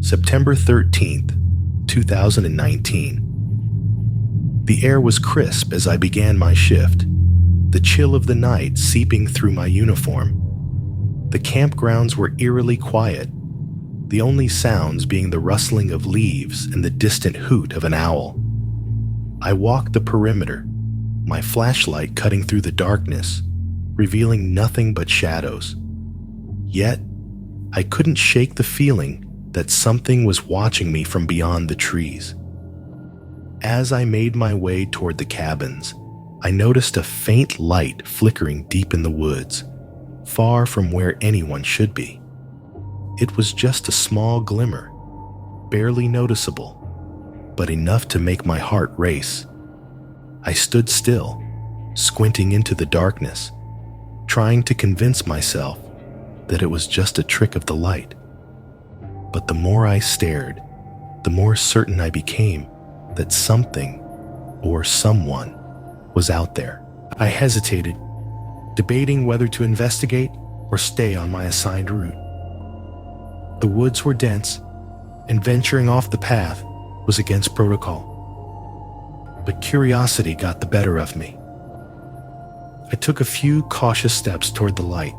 September 13th, 2019. The air was crisp as I began my shift, the chill of the night seeping through my uniform. The campgrounds were eerily quiet, the only sounds being the rustling of leaves and the distant hoot of an owl. I walked the perimeter, my flashlight cutting through the darkness, revealing nothing but shadows. Yet, I couldn't shake the feeling that something was watching me from beyond the trees. As I made my way toward the cabins, I noticed a faint light flickering deep in the woods, far from where anyone should be. It was just a small glimmer, barely noticeable, but enough to make my heart race. I stood still, squinting into the darkness, trying to convince myself that it was just a trick of the light. But the more I stared, the more certain I became that something or someone was out there. I hesitated, debating whether to investigate or stay on my assigned route. The woods were dense, and venturing off the path was against protocol. But curiosity got the better of me. I took a few cautious steps toward the light,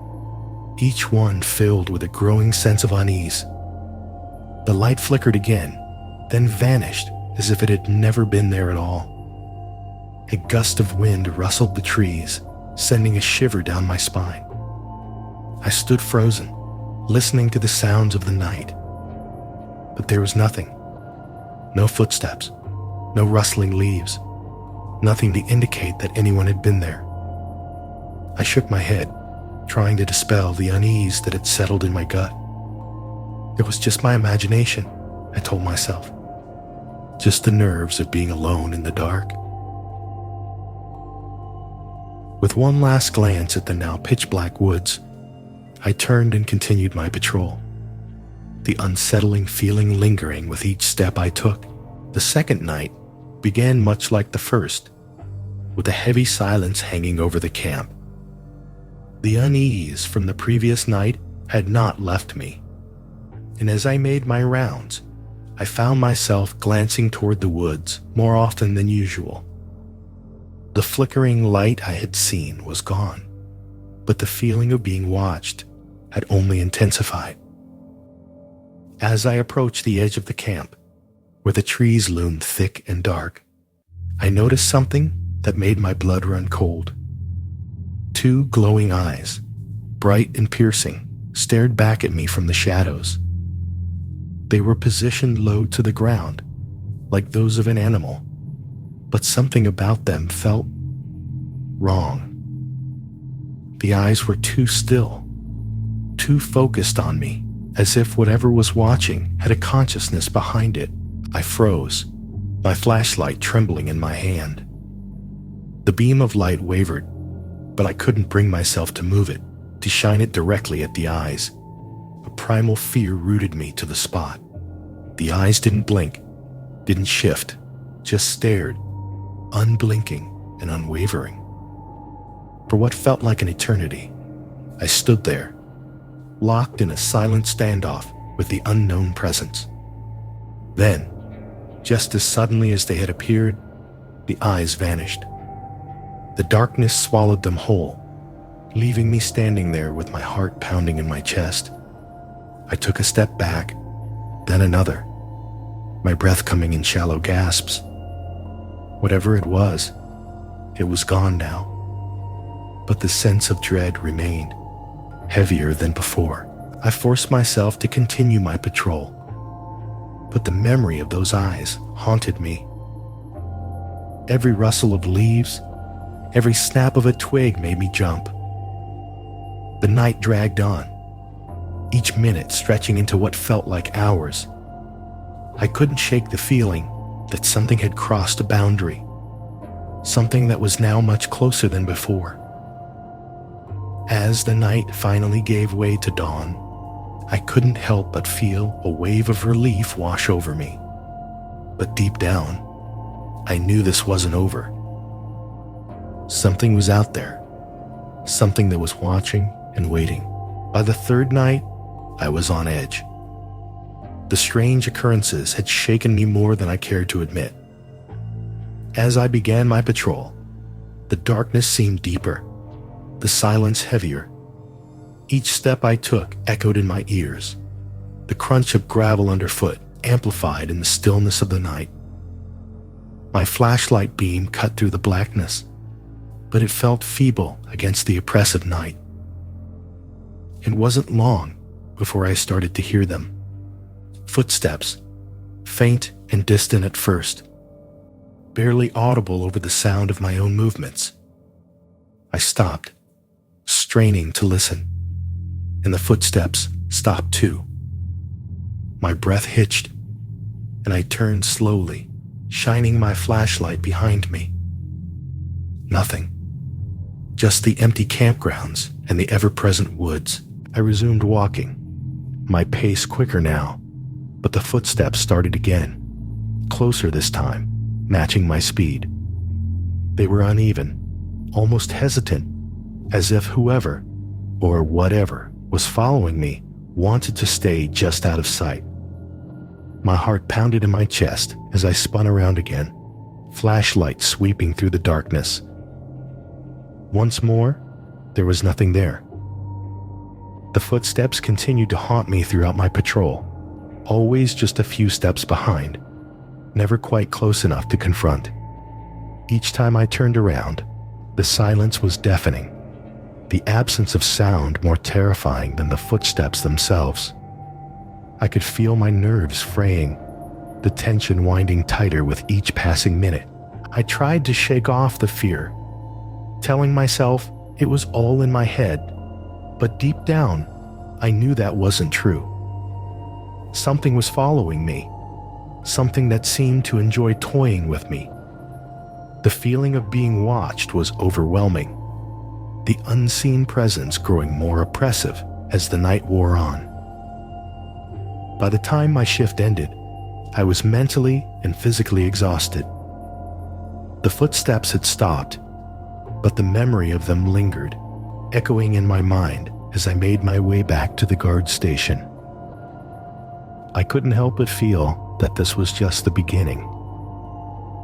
each one filled with a growing sense of unease. The light flickered again, then vanished as if it had never been there at all. A gust of wind rustled the trees, sending a shiver down my spine. I stood frozen, listening to the sounds of the night. But there was nothing. No footsteps, no rustling leaves, nothing to indicate that anyone had been there. I shook my head, trying to dispel the unease that had settled in my gut. It was just my imagination, I told myself. Just the nerves of being alone in the dark. With one last glance at the now pitch-black woods, I turned and continued my patrol, the unsettling feeling lingering with each step I took. The second night began much like the first, with a heavy silence hanging over the camp. The unease from the previous night had not left me, and as I made my rounds, I found myself glancing toward the woods more often than usual. The flickering light I had seen was gone, but the feeling of being watched had only intensified. As I approached the edge of the camp, where the trees loomed thick and dark, I noticed something that made my blood run cold. Two glowing eyes, bright and piercing, stared back at me from the shadows. They were positioned low to the ground, like those of an animal, but something about them felt wrong. The eyes were too still, too focused on me, as if whatever was watching had a consciousness behind it. I froze, my flashlight trembling in my hand. The beam of light wavered, but I couldn't bring myself to move it, to shine it directly at the eyes. A primal fear rooted me to the spot. The eyes didn't blink, didn't shift, just stared, unblinking and unwavering. For what felt like an eternity, I stood there, locked in a silent standoff with the unknown presence. Then, just as suddenly as they had appeared, the eyes vanished. The darkness swallowed them whole, leaving me standing there with my heart pounding in my chest. I took a step back, then another, my breath coming in shallow gasps. Whatever it was gone now. But the sense of dread remained, heavier than before. I forced myself to continue my patrol, but the memory of those eyes haunted me. Every rustle of leaves, every snap of a twig made me jump. The night dragged on, each minute stretching into what felt like hours. I couldn't shake the feeling that something had crossed a boundary, something that was now much closer than before. As the night finally gave way to dawn, I couldn't help but feel a wave of relief wash over me. But deep down, I knew this wasn't over. Something was out there, something that was watching and waiting. By the third night, I was on edge. The strange occurrences had shaken me more than I cared to admit. As I began my patrol, the darkness seemed deeper, the silence heavier. Each step I took echoed in my ears, the crunch of gravel underfoot amplified in the stillness of the night. My flashlight beam cut through the blackness, but it felt feeble against the oppressive night. It wasn't long before I started to hear them. Footsteps, faint and distant at first, barely audible over the sound of my own movements. I stopped, straining to listen, and the footsteps stopped too. My breath hitched, and I turned slowly, shining my flashlight behind me. Nothing. Just the empty campgrounds and the ever-present woods. I resumed walking, my pace quicker now, but the footsteps started again, closer this time, matching my speed. They were uneven, almost hesitant, as if whoever, or whatever, was following me wanted to stay just out of sight. My heart pounded in my chest as I spun around again, flashlight sweeping through the darkness. Once more, there was nothing there. The footsteps continued to haunt me throughout my patrol, always just a few steps behind, never quite close enough to confront. Each time I turned around, the silence was deafening, the absence of sound more terrifying than the footsteps themselves. I could feel my nerves fraying, the tension winding tighter with each passing minute. I tried to shake off the fear, telling myself it was all in my head, but deep down, I knew that wasn't true. Something was following me, something that seemed to enjoy toying with me. The feeling of being watched was overwhelming, the unseen presence growing more oppressive as the night wore on. By the time my shift ended, I was mentally and physically exhausted. The footsteps had stopped, but the memory of them lingered, echoing in my mind as I made my way back to the guard station. I couldn't help but feel that this was just the beginning,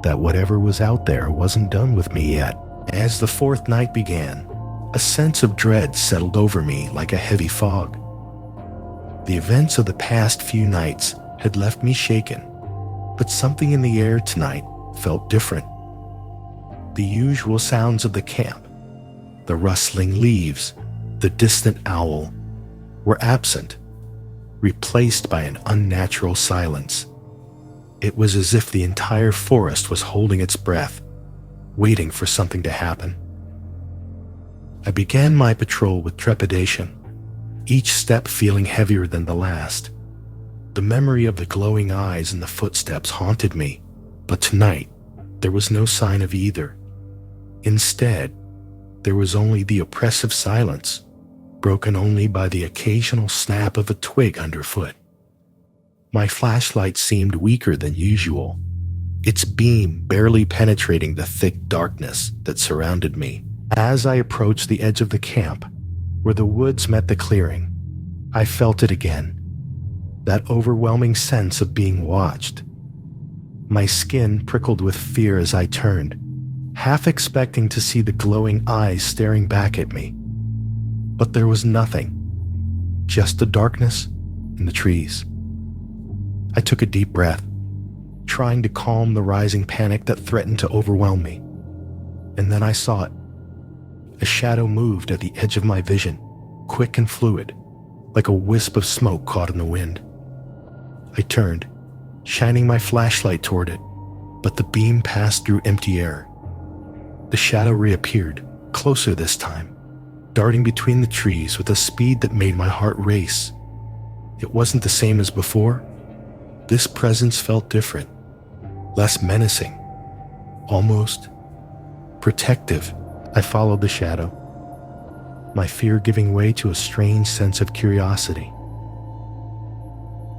that whatever was out there wasn't done with me yet. As the fourth night began, a sense of dread settled over me like a heavy fog. The events of the past few nights had left me shaken, but something in the air tonight felt different. The usual sounds of the camp, the rustling leaves, the distant owl, were absent, replaced by an unnatural silence. It was as if the entire forest was holding its breath, waiting for something to happen. I began my patrol with trepidation, each step feeling heavier than the last. The memory of the glowing eyes and the footsteps haunted me, but tonight there was no sign of either. Instead, there was only the oppressive silence, broken only by the occasional snap of a twig underfoot. My flashlight seemed weaker than usual, its beam barely penetrating the thick darkness that surrounded me. As I approached the edge of the camp, where the woods met the clearing, I felt it again, that overwhelming sense of being watched. My skin prickled with fear as I turned, half expecting to see the glowing eyes staring back at me. But there was nothing, just the darkness and the trees. I took a deep breath, trying to calm the rising panic that threatened to overwhelm me. And then I saw it. A shadow moved at the edge of my vision, quick and fluid, like a wisp of smoke caught in the wind. I turned, shining my flashlight toward it, but the beam passed through empty air. The shadow reappeared, closer this time, darting between the trees with a speed that made my heart race. It wasn't the same as before. This presence felt different, less menacing, almost protective. I followed the shadow, my fear giving way to a strange sense of curiosity.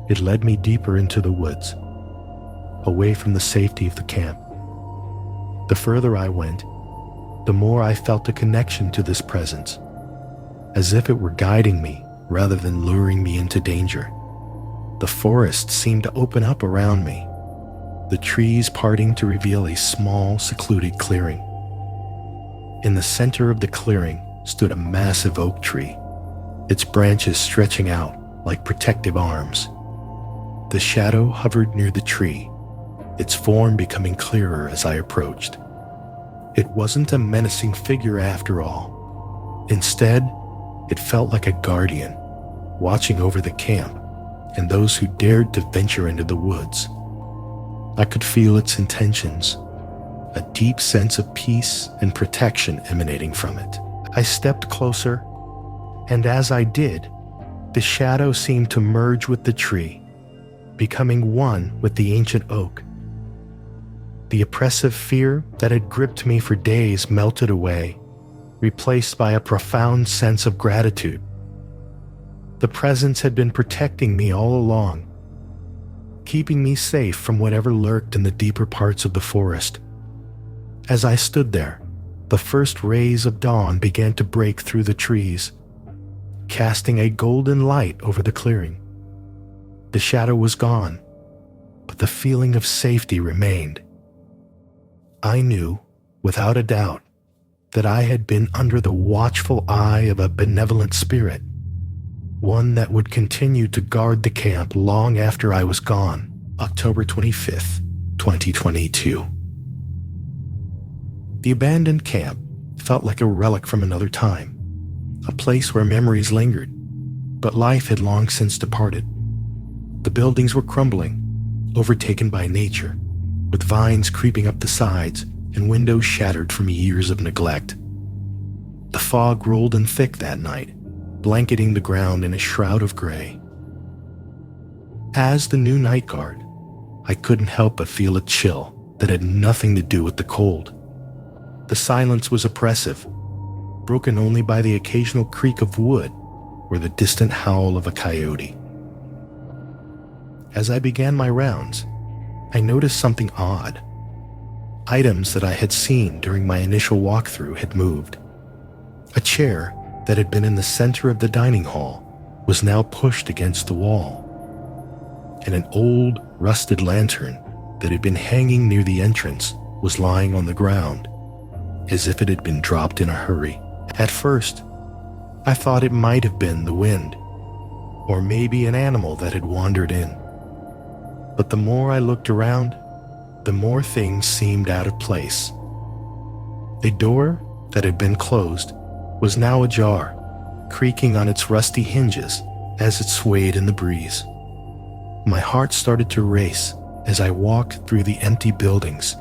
It led me deeper into the woods, away from the safety of the camp. The further I went, the more I felt a connection to this presence, as if it were guiding me rather than luring me into danger. The forest seemed to open up around me, the trees parting to reveal a small, secluded clearing. In the center of the clearing stood a massive oak tree, its branches stretching out like protective arms. The shadow hovered near the tree, its form becoming clearer as I approached. It wasn't a menacing figure after all. Instead, it felt like a guardian, watching over the camp and those who dared to venture into the woods. I could feel its intentions, a deep sense of peace and protection emanating from it. I stepped closer, and as I did, the shadow seemed to merge with the tree, becoming one with the ancient oak. The oppressive fear that had gripped me for days melted away, replaced by a profound sense of gratitude. The presence had been protecting me all along, keeping me safe from whatever lurked in the deeper parts of the forest. As I stood there, the first rays of dawn began to break through the trees, casting a golden light over the clearing. The shadow was gone, but the feeling of safety remained. I knew, without a doubt, that I had been under the watchful eye of a benevolent spirit, one that would continue to guard the camp long after I was gone. October 25th, 2022. The abandoned camp felt like a relic from another time, a place where memories lingered, but life had long since departed. The buildings were crumbling, overtaken by nature, with vines creeping up the sides and windows shattered from years of neglect. The fog rolled in thick that night, blanketing the ground in a shroud of gray. As the new night guard, I couldn't help but feel a chill that had nothing to do with the cold. The silence was oppressive, broken only by the occasional creak of wood or the distant howl of a coyote. As I began my rounds, I noticed something odd. Items that I had seen during my initial walkthrough had moved. A chair that had been in the center of the dining hall was now pushed against the wall, and an old, rusted lantern that had been hanging near the entrance was lying on the ground, as if it had been dropped in a hurry. At first, I thought it might have been the wind, or maybe an animal that had wandered in. But the more I looked around, the more things seemed out of place. A door that had been closed was now ajar, creaking on its rusty hinges as it swayed in the breeze. My heart started to race as I walked through the empty buildings,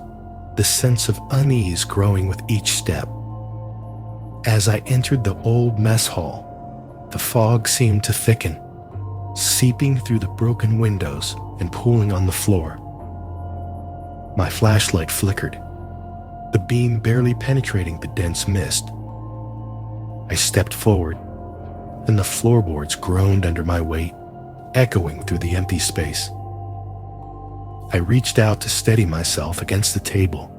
the sense of unease growing with each step. As I entered the old mess hall, the fog seemed to thicken, seeping through the broken windows and pooling on the floor. My flashlight flickered, the beam barely penetrating the dense mist. I stepped forward, and the floorboards groaned under my weight, echoing through the empty space. I reached out to steady myself against the table,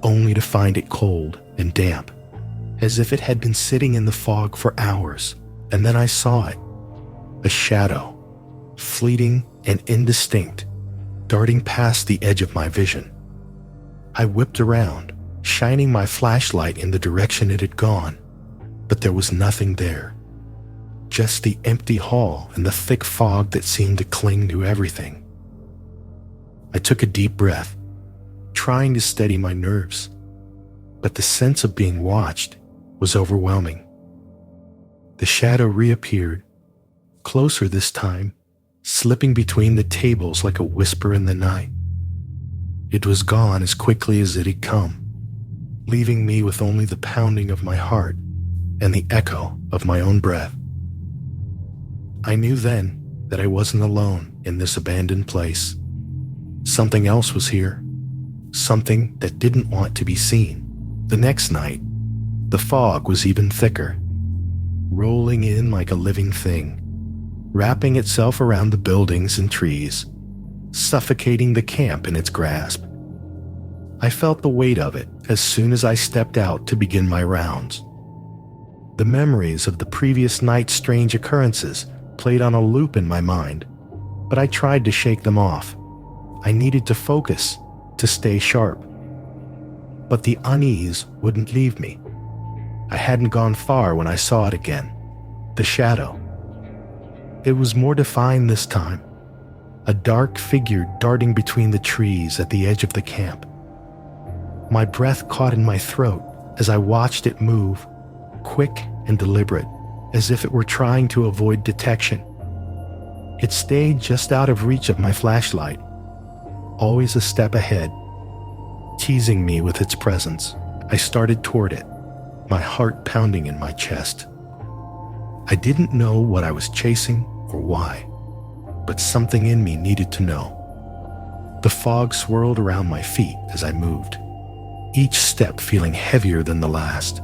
only to find it cold and damp, as if it had been sitting in the fog for hours. And then I saw it, a shadow, fleeting and indistinct, darting past the edge of my vision. I whipped around, shining my flashlight in the direction it had gone, but there was nothing there. Just the empty hall and the thick fog that seemed to cling to everything. I took a deep breath, trying to steady my nerves, but the sense of being watched was overwhelming. The shadow reappeared, closer this time, slipping between the tables like a whisper in the night. It was gone as quickly as it had come, leaving me with only the pounding of my heart and the echo of my own breath. I knew then that I wasn't alone in this abandoned place. Something else was here, something that didn't want to be seen. The next night, the fog was even thicker, rolling in like a living thing, wrapping itself around the buildings and trees, suffocating the camp in its grasp. I felt the weight of it as soon as I stepped out to begin my rounds. The memories of the previous night's strange occurrences played on a loop in my mind, but I tried to shake them off. I needed to focus, to stay sharp. But the unease wouldn't leave me. I hadn't gone far when I saw it again. The shadow. It was more defined this time. A dark figure darting between the trees at the edge of the camp. My breath caught in my throat as I watched it move, quick and deliberate, as if it were trying to avoid detection. It stayed just out of reach of my flashlight, always a step ahead, teasing me with its presence. I started toward it, my heart pounding in my chest. I didn't know what I was chasing or why, but something in me needed to know. The fog swirled around my feet as I moved, each step feeling heavier than the last.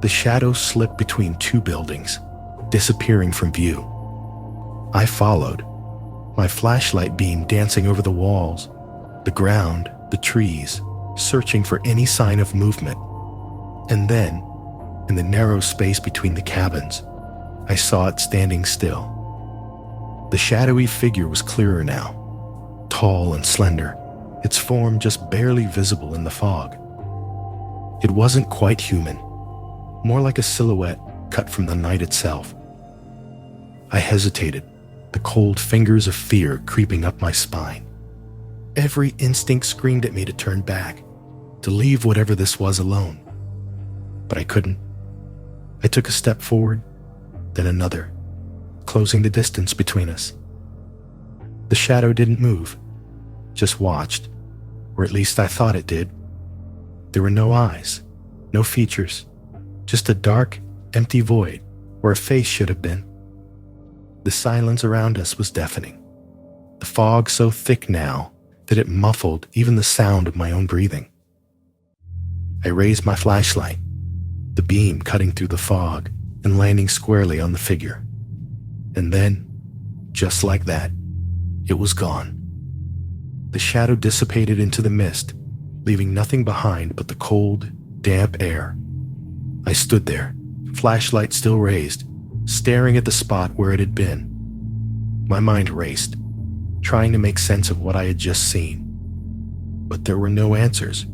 The shadow slipped between two buildings, disappearing from view. I followed, my flashlight beam dancing over the walls, the ground, the trees, searching for any sign of movement. And then, in the narrow space between the cabins, I saw it standing still. The shadowy figure was clearer now, tall and slender, its form just barely visible in the fog. It wasn't quite human, more like a silhouette cut from the night itself. I hesitated, the cold fingers of fear creeping up my spine. Every instinct screamed at me to turn back, to leave whatever this was alone. But I couldn't. I took a step forward, then another, closing the distance between us. The shadow didn't move, just watched, or at least I thought it did. There were no eyes, no features, just a dark, empty void where a face should have been. The silence around us was deafening, the fog so thick now that it muffled even the sound of my own breathing. I raised my flashlight, the beam cutting through the fog and landing squarely on the figure. And then, just like that, it was gone. The shadow dissipated into the mist, leaving nothing behind but the cold, damp air. I stood there, flashlight still raised, staring at the spot where it had been. My mind raced, trying to make sense of what I had just seen. But there were no answers,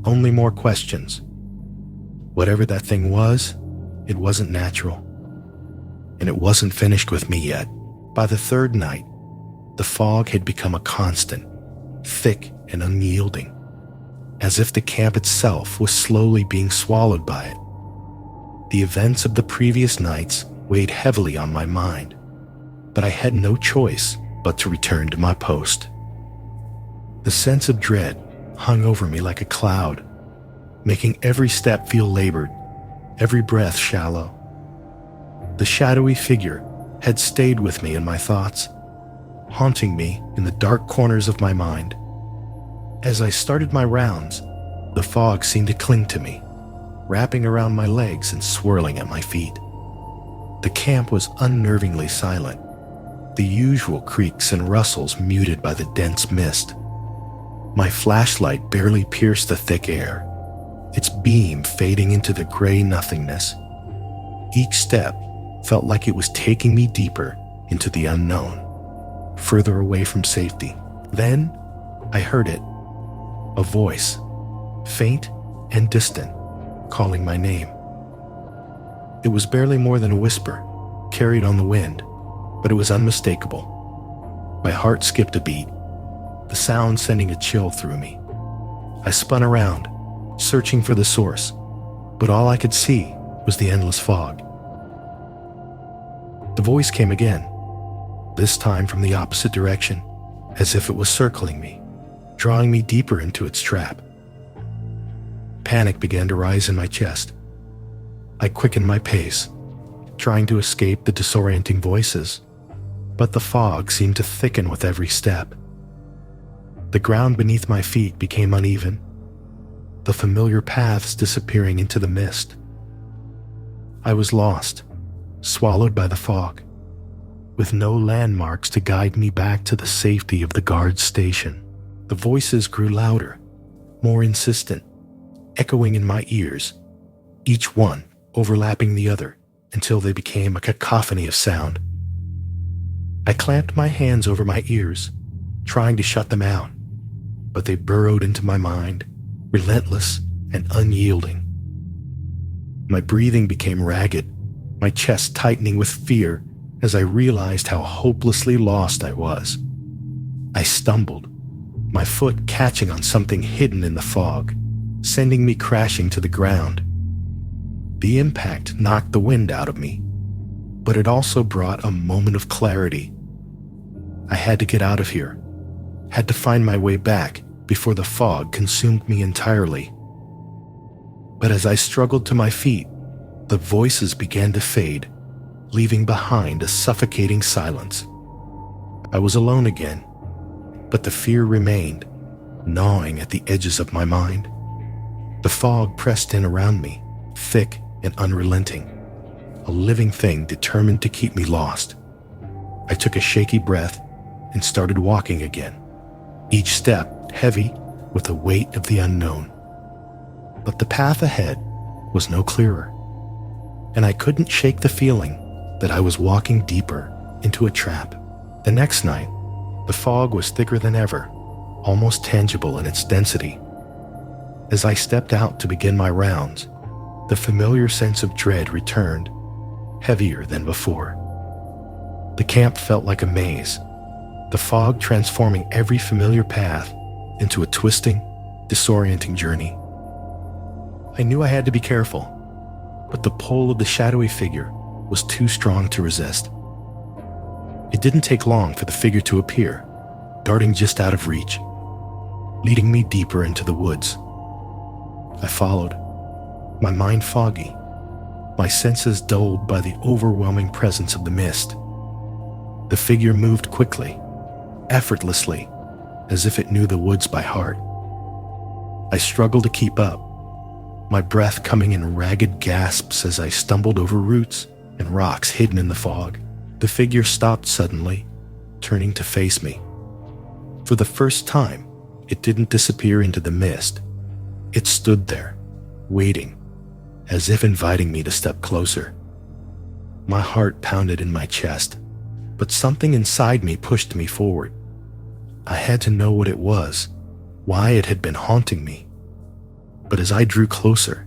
only more questions. Whatever that thing was, it wasn't natural. And it wasn't finished with me yet. By the third night, the fog had become a constant, thick and unyielding, as if the camp itself was slowly being swallowed by it. The events of the previous nights weighed heavily on my mind, but I had no choice but to return to my post. The sense of dread hung over me like a cloud, making every step feel labored, every breath shallow. The shadowy figure had stayed with me in my thoughts, haunting me in the dark corners of my mind. As I started my rounds, the fog seemed to cling to me, wrapping around my legs and swirling at my feet. The camp was unnervingly silent, the usual creaks and rustles muted by the dense mist. My flashlight barely pierced the thick air, its beam fading into the gray nothingness. Each step felt like it was taking me deeper into the unknown, further away from safety. Then I heard it, a voice, faint and distant, calling my name. It was barely more than a whisper, carried on the wind, but it was unmistakable. My heart skipped a beat, the sound sending a chill through me. I spun around, searching for the source, but all I could see was the endless fog. The voice came again, this time from the opposite direction, as if it was circling me, drawing me deeper into its trap. Panic began to rise in my chest. I quickened my pace, trying to escape the disorienting voices, but the fog seemed to thicken with every step. The ground beneath my feet became uneven, the familiar paths disappearing into the mist. I was lost, swallowed by the fog, with no landmarks to guide me back to the safety of the guard's station. The voices grew louder, more insistent, echoing in my ears, each one overlapping the other until they became a cacophony of sound. I clamped my hands over my ears, trying to shut them out, but they burrowed into my mind, relentless and unyielding. My breathing became ragged, my chest tightening with fear as I realized how hopelessly lost I was. I stumbled, my foot catching on something hidden in the fog, sending me crashing to the ground. The impact knocked the wind out of me, but it also brought a moment of clarity. I had to get out of here, had to find my way back before the fog consumed me entirely. But as I struggled to my feet, the voices began to fade, leaving behind a suffocating silence. I was alone again, but the fear remained, gnawing at the edges of my mind. The fog pressed in around me, thick and unrelenting, a living thing determined to keep me lost. I took a shaky breath and started walking again, each step heavy with the weight of the unknown. But the path ahead was no clearer, and I couldn't shake the feeling that I was walking deeper into a trap. The next night, the fog was thicker than ever, almost tangible in its density. As I stepped out to begin my rounds, the familiar sense of dread returned, heavier than before. The camp felt like a maze, the fog transforming every familiar path into a twisting, disorienting journey. I knew I had to be careful, but the pull of the shadowy figure was too strong to resist. It didn't take long for the figure to appear, darting just out of reach, leading me deeper into the woods. I followed, my mind foggy, my senses dulled by the overwhelming presence of the mist. The figure moved quickly, effortlessly, as if it knew the woods by heart. I struggled to keep up, my breath coming in ragged gasps as I stumbled over roots and rocks hidden in the fog. The figure stopped suddenly, turning to face me. For the first time, it didn't disappear into the mist. It stood there, waiting, as if inviting me to step closer. My heart pounded in my chest, but something inside me pushed me forward. I had to know what it was, why it had been haunting me. But as I drew closer,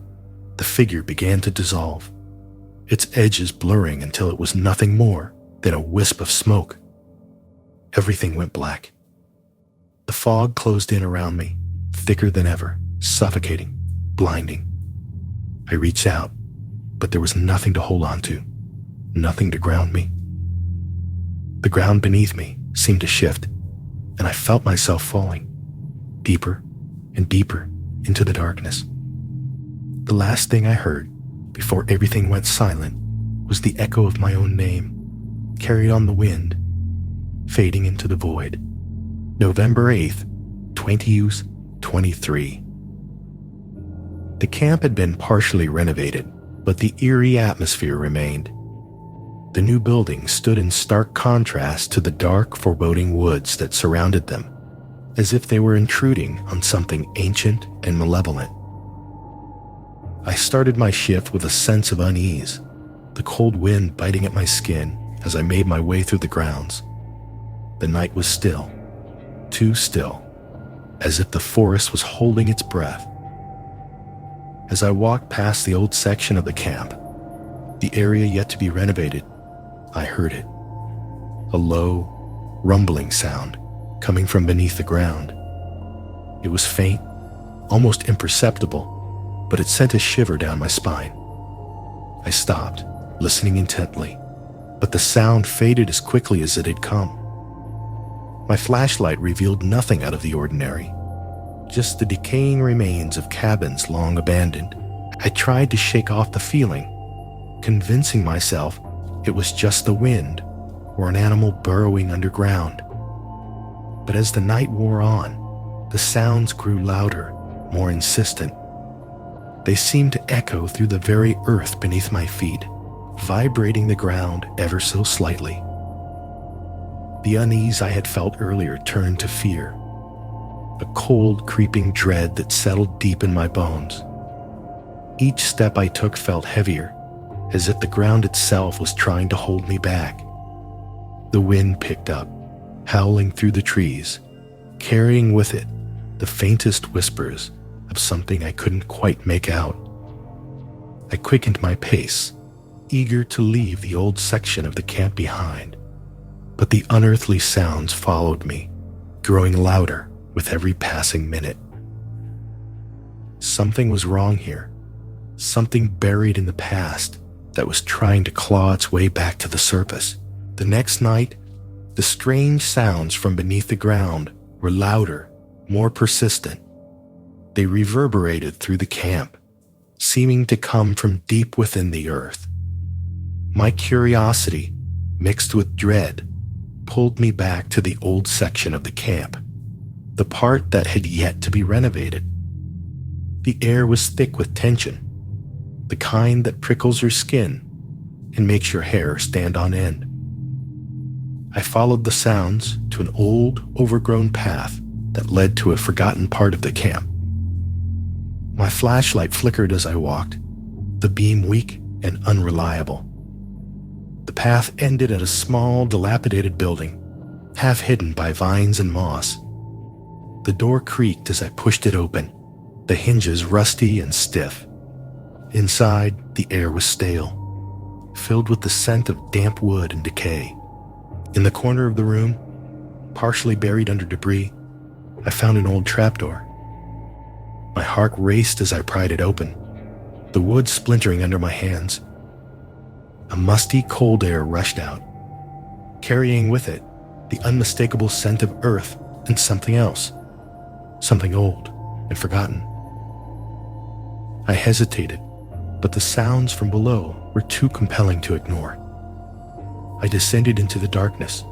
the figure began to dissolve, its edges blurring until it was nothing more than a wisp of smoke. Everything went black. The fog closed in around me, thicker than ever, suffocating, blinding. I reached out, but there was nothing to hold on to, nothing to ground me. The ground beneath me seemed to shift, and I felt myself falling, deeper and deeper into the darkness. The last thing I heard, before everything went silent, was the echo of my own name, carried on the wind, fading into the void. November 8th, 2023. The camp had been partially renovated, but the eerie atmosphere remained. The new building stood in stark contrast to the dark, foreboding woods that surrounded them, as if they were intruding on something ancient and malevolent. I started my shift with a sense of unease, the cold wind biting at my skin as I made my way through the grounds. The night was still, too still, as if the forest was holding its breath. As I walked past the old section of the camp, the area yet to be renovated, I heard it. A low, rumbling sound coming from beneath the ground. It was faint, almost imperceptible, but it sent a shiver down my spine. I stopped, listening intently, but the sound faded as quickly as it had come. My flashlight revealed nothing out of the ordinary, just the decaying remains of cabins long abandoned. I tried to shake off the feeling, convincing myself it was just the wind or an animal burrowing underground. But as the night wore on, the sounds grew louder, more insistent. They seemed to echo through the very earth beneath my feet, vibrating the ground ever so slightly. The unease I had felt earlier turned to fear, a cold, creeping dread that settled deep in my bones. Each step I took felt heavier, as if the ground itself was trying to hold me back. The wind picked up, howling through the trees, carrying with it the faintest whispers of something I couldn't quite make out. I quickened my pace, eager to leave the old section of the camp behind, but the unearthly sounds followed me, growing louder with every passing minute. Something was wrong here, something buried in the past that was trying to claw its way back to the surface. The next night, the strange sounds from beneath the ground were louder, more persistent. They reverberated through the camp, seeming to come from deep within the earth. My curiosity, mixed with dread, pulled me back to the old section of the camp, the part that had yet to be renovated. The air was thick with tension, the kind that prickles your skin and makes your hair stand on end. I followed the sounds to an old, overgrown path that led to a forgotten part of the camp. My flashlight flickered as I walked, the beam weak and unreliable. The path ended at a small, dilapidated building, half hidden by vines and moss. The door creaked as I pushed it open, the hinges rusty and stiff. Inside, the air was stale, filled with the scent of damp wood and decay. In the corner of the room, partially buried under debris, I found an old trapdoor. My heart raced as I pried it open, the wood splintering under my hands. A musty, cold air rushed out, carrying with it the unmistakable scent of earth and something else, something old and forgotten. I hesitated, but the sounds from below were too compelling to ignore. I descended into the darkness,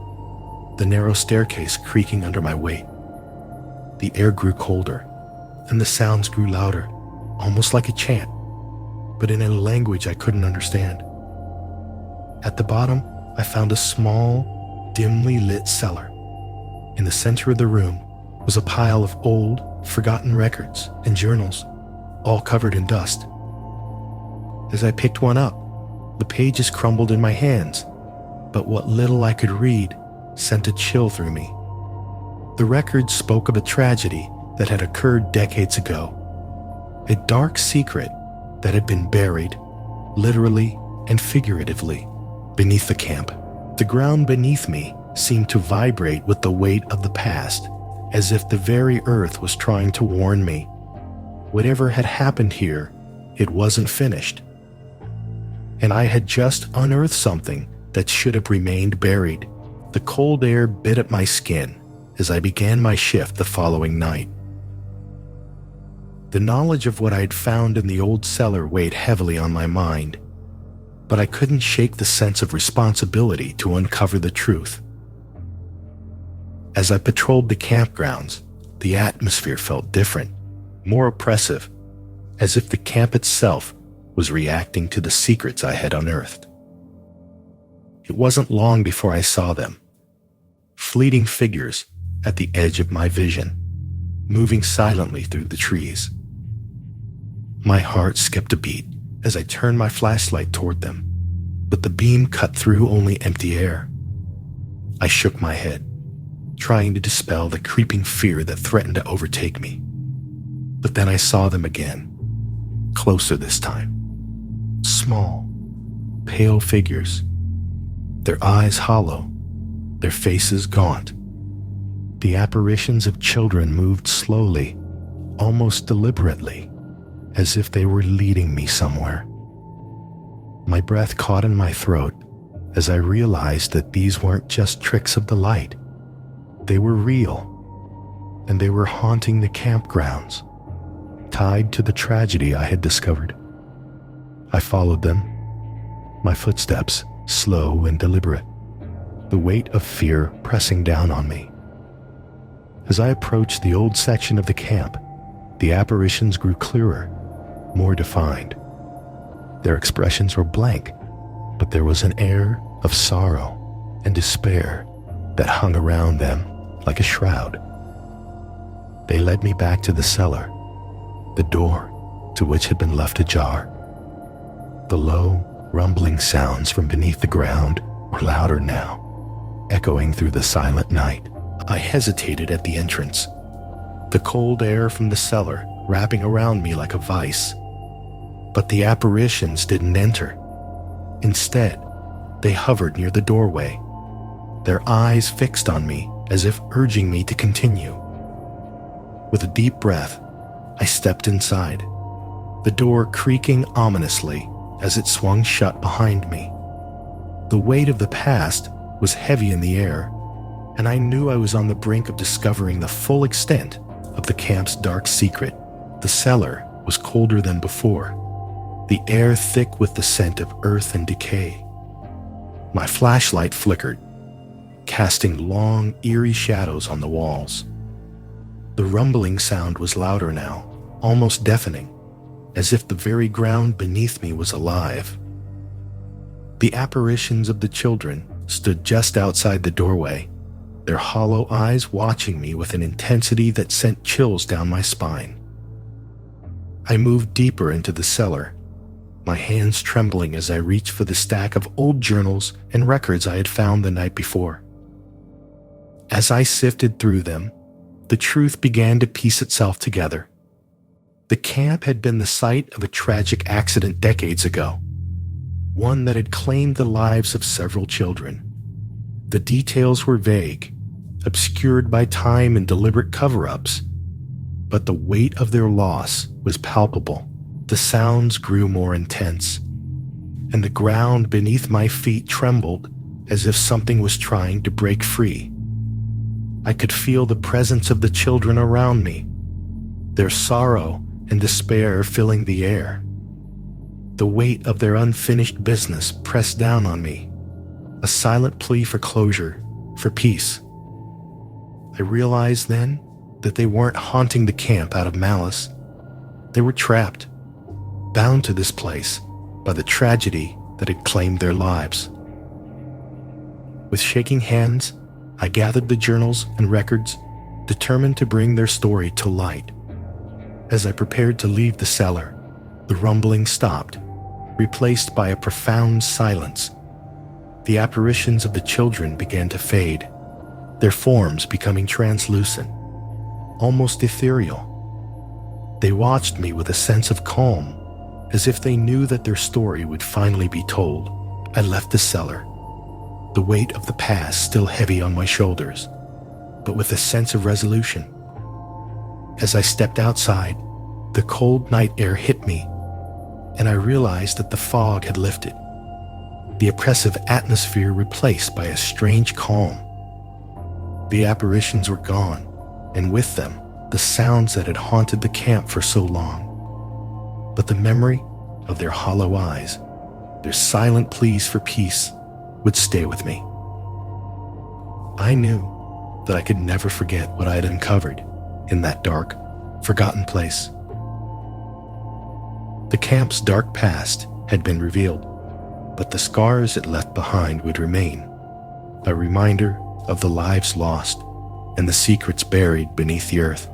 the narrow staircase creaking under my weight. The air grew colder, and the sounds grew louder, almost like a chant, but in a language I couldn't understand. At the bottom, I found a small, dimly lit cellar. In the center of the room was a pile of old, forgotten records and journals, all covered in dust. As I picked one up, the pages crumbled in my hands, but what little I could read sent a chill through me. The records spoke of a tragedy that had occurred decades ago, a dark secret that had been buried, literally and figuratively, beneath the camp. The ground beneath me seemed to vibrate with the weight of the past, as if the very earth was trying to warn me. Whatever had happened here, it wasn't finished. And I had just unearthed something that should have remained buried. The cold air bit at my skin as I began my shift the following night. The knowledge of what I had found in the old cellar weighed heavily on my mind, but I couldn't shake the sense of responsibility to uncover the truth. As I patrolled the campgrounds, the atmosphere felt different, more oppressive, as if the camp itself was reacting to the secrets I had unearthed. It wasn't long before I saw them, fleeting figures at the edge of my vision, moving silently through the trees. My heart skipped a beat as I turned my flashlight toward them, but the beam cut through only empty air. I shook my head, trying to dispel the creeping fear that threatened to overtake me. But then I saw them again, closer this time. Small, pale figures, their eyes hollow, their faces gaunt. The apparitions of children moved slowly, almost deliberately, as if they were leading me somewhere. My breath caught in my throat as I realized that these weren't just tricks of the light. They were real, and they were haunting the campgrounds, tied to the tragedy I had discovered. I followed them, my footsteps slow and deliberate, the weight of fear pressing down on me. As I approached the old section of the camp, the apparitions grew clearer, more defined. Their expressions were blank, but there was an air of sorrow and despair that hung around them like a shroud. They led me back to the cellar, the door to which had been left ajar. The low, rumbling sounds from beneath the ground were louder now, echoing through the silent night. I hesitated at the entrance, the cold air from the cellar wrapping around me like a vice. But the apparitions didn't enter. Instead, they hovered near the doorway, their eyes fixed on me as if urging me to continue. With a deep breath, I stepped inside, the door creaking ominously as it swung shut behind me. The weight of the past was heavy in the air, and I knew I was on the brink of discovering the full extent of the camp's dark secret. The cellar was colder than before, the air thick with the scent of earth and decay. My flashlight flickered, casting long, eerie shadows on the walls. The rumbling sound was louder now, almost deafening, as if the very ground beneath me was alive. The apparitions of the children stood just outside the doorway, their hollow eyes watching me with an intensity that sent chills down my spine. I moved deeper into the cellar, my hands trembling as I reached for the stack of old journals and records I had found the night before. As I sifted through them, the truth began to piece itself together. The camp had been the site of a tragic accident decades ago, one that had claimed the lives of several children. The details were vague, obscured by time and deliberate cover-ups, but the weight of their loss was palpable. The sounds grew more intense, and the ground beneath my feet trembled as if something was trying to break free. I could feel the presence of the children around me, their sorrow and despair filling the air. The weight of their unfinished business pressed down on me, a silent plea for closure, for peace. I realized then that they weren't haunting the camp out of malice. They were trapped, bound to this place by the tragedy that had claimed their lives. With shaking hands, I gathered the journals and records, determined to bring their story to light. As I prepared to leave the cellar, the rumbling stopped, replaced by a profound silence. The apparitions of the children began to fade, their forms becoming translucent, almost ethereal. They watched me with a sense of calm, as if they knew that their story would finally be told. I left the cellar, the weight of the past still heavy on my shoulders, but with a sense of resolution. As I stepped outside, the cold night air hit me, and I realized that the fog had lifted, the oppressive atmosphere replaced by a strange calm. The apparitions were gone, and with them, the sounds that had haunted the camp for so long. But the memory of their hollow eyes, their silent pleas for peace, would stay with me. I knew that I could never forget what I had uncovered in that dark, forgotten place. The camp's dark past had been revealed, but the scars it left behind would remain, a reminder of the lives lost and the secrets buried beneath the earth.